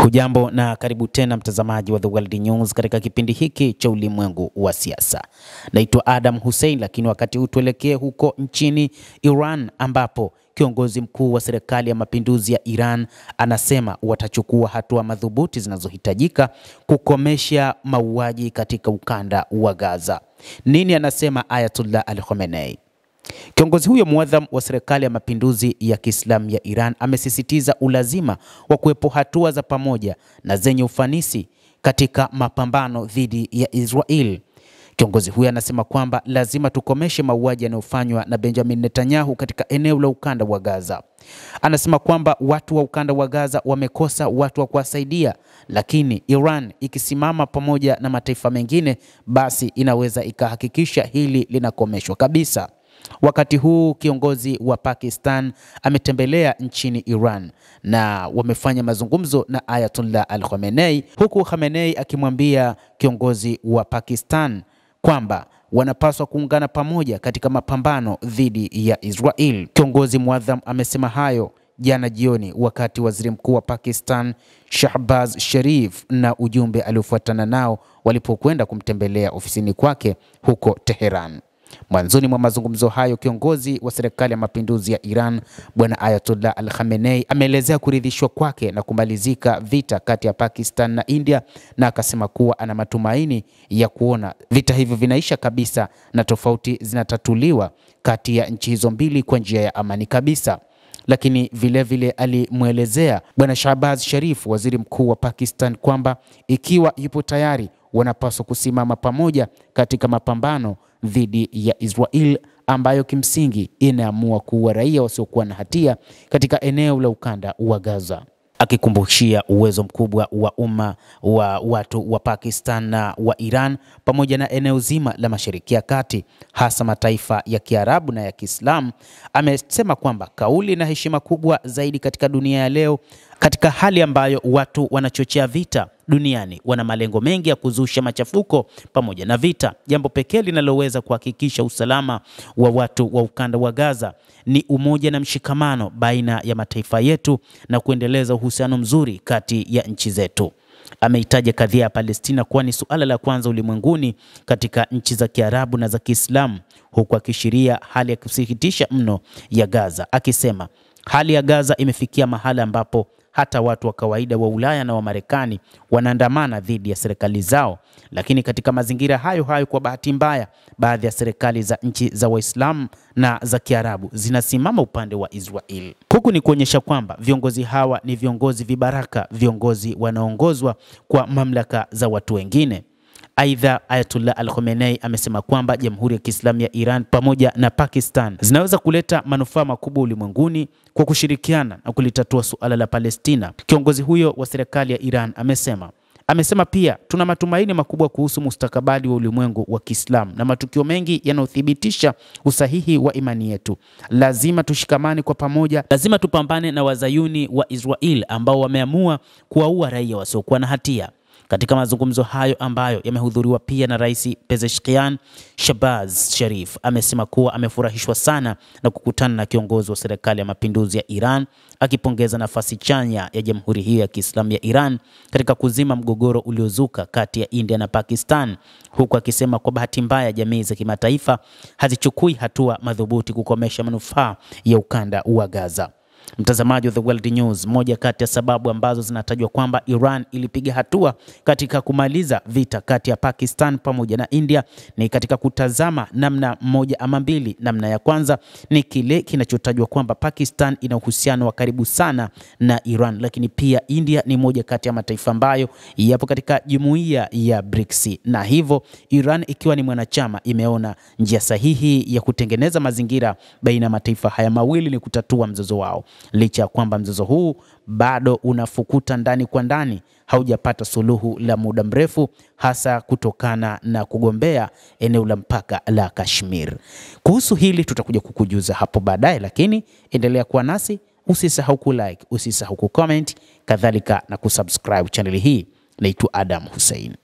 Hujambo na karibu tena mtazamaji wa The World News katika kipindi hiki cha ulimwengu wa siasa. Naitwa Adam Hussein, lakini wakati huu tuelekee huko nchini Iran ambapo kiongozi mkuu wa serikali ya mapinduzi ya Iran anasema watachukua hatua madhubuti zinazohitajika kukomesha mauaji katika ukanda wa Gaza. Nini anasema Ayatollah Ali Khamenei? Kiongozi huyo muadham wa serikali ya mapinduzi ya Kiislamu ya Iran amesisitiza ulazima wa kuwepo hatua za pamoja na zenye ufanisi katika mapambano dhidi ya Israel. Kiongozi huyo anasema kwamba lazima tukomeshe mauaji yanayofanywa na Benjamin Netanyahu katika eneo la ukanda wa Gaza. Anasema kwamba watu wa ukanda wa Gaza wamekosa watu wa kuwasaidia, lakini Iran ikisimama pamoja na mataifa mengine basi inaweza ikahakikisha hili linakomeshwa kabisa. Wakati huu kiongozi wa Pakistan ametembelea nchini Iran na wamefanya mazungumzo na Ayatollah Ali Khamenei, huku Khamenei akimwambia kiongozi wa Pakistan kwamba wanapaswa kuungana pamoja katika mapambano dhidi ya Israel. Kiongozi muadham amesema hayo jana jioni wakati waziri mkuu wa Pakistan Shahbaz Sharif na ujumbe aliofuatana nao walipokwenda kumtembelea ofisini kwake huko Tehran. Mwanzoni mwa mazungumzo hayo kiongozi wa serikali ya mapinduzi ya Iran Bwana Ayatollah Ali Khamenei ameelezea kuridhishwa kwake na kumalizika vita kati ya Pakistan na India, na akasema kuwa ana matumaini ya kuona vita hivyo vinaisha kabisa na tofauti zinatatuliwa kati ya nchi hizo mbili kwa njia ya amani kabisa. Lakini vile alimuelezea Bwana Shahbaz Sharif, waziri mkuu wa Pakistan, kwamba ikiwa yupo tayari wanapaswa kusimama pamoja katika mapambano dhidi ya Israel ambayo kimsingi inaamua kuua raia wasiokuwa na hatia katika eneo la ukanda wa Gaza, akikumbushia uwezo mkubwa wa umma wa watu wa Pakistan na wa Iran pamoja na eneo zima la Mashariki ya Kati, hasa mataifa ya Kiarabu na ya Kiislamu. Amesema kwamba kauli na heshima kubwa zaidi katika dunia ya leo, katika hali ambayo watu wanachochea vita duniani, wana malengo mengi ya kuzusha machafuko pamoja na vita. Jambo pekee linaloweza kuhakikisha usalama wa watu wa ukanda wa Gaza ni umoja na mshikamano baina ya mataifa yetu na kuendeleza uhusiano mzuri kati ya nchi zetu. Ameitaja kadhia ya Palestina kuwa ni suala la kwanza ulimwenguni katika nchi za Kiarabu na za Kiislamu, huku akishiria hali ya kusikitisha mno ya Gaza, akisema hali ya Gaza imefikia mahala ambapo hata watu wa kawaida wa Ulaya na wa Marekani wanaandamana dhidi ya serikali zao. Lakini katika mazingira hayo kwa bahati mbaya, baadhi ya serikali za nchi za Waislamu na za Kiarabu zinasimama upande wa Israel. Huku ni kuonyesha kwamba viongozi hawa ni viongozi vibaraka, viongozi wanaongozwa kwa mamlaka za watu wengine. Aidha, Ayatollah Ali Khamenei amesema kwamba Jamhuri ya Kiislamu ya Iran pamoja na Pakistan zinaweza kuleta manufaa makubwa ulimwenguni kwa kushirikiana na kulitatua suala la Palestina. Kiongozi huyo wa serikali ya Iran amesema pia tuna matumaini makubwa kuhusu mustakabali wa ulimwengu wa Kiislamu na matukio mengi yanayothibitisha usahihi wa imani yetu. Lazima tushikamane kwa pamoja, lazima tupambane na wazayuni wa Israel ambao wameamua kuwaua raia wasiokuwa na hatia. Katika mazungumzo hayo ambayo yamehudhuriwa pia na Rais Pezeshkian, Shahbaz Sharif amesema kuwa amefurahishwa sana na kukutana na kiongozi wa serikali ya mapinduzi ya Iran, akipongeza nafasi chanya ya Jamhuri hiyo ya Kiislamu ya Iran katika kuzima mgogoro uliozuka kati ya India na Pakistan, huku akisema kwa bahati mbaya jamii za kimataifa hazichukui hatua madhubuti kukomesha manufaa ya ukanda wa Gaza. Mtazamaji wa The World News, moja kati ya sababu ambazo zinatajwa kwamba Iran ilipiga hatua katika kumaliza vita kati ya Pakistan pamoja na India ni katika kutazama namna moja ama mbili. Namna ya kwanza ni kile kinachotajwa kwamba Pakistan ina uhusiano wa karibu sana na Iran, lakini pia India ni moja kati ya mataifa ambayo yapo katika jumuiya ya BRICS, na hivyo Iran ikiwa ni mwanachama imeona njia sahihi ya kutengeneza mazingira baina ya mataifa haya mawili ni kutatua mzozo wao. Licha ya kwamba mzozo huu bado unafukuta ndani kwa ndani, haujapata suluhu la muda mrefu, hasa kutokana na kugombea eneo la mpaka la Kashmir. Kuhusu hili tutakuja kukujuza hapo baadaye, lakini endelea kuwa nasi, usisahau kulike, usisahau kucomment, kadhalika na kusubscribe channel hii. Naitwa Adam Hussein.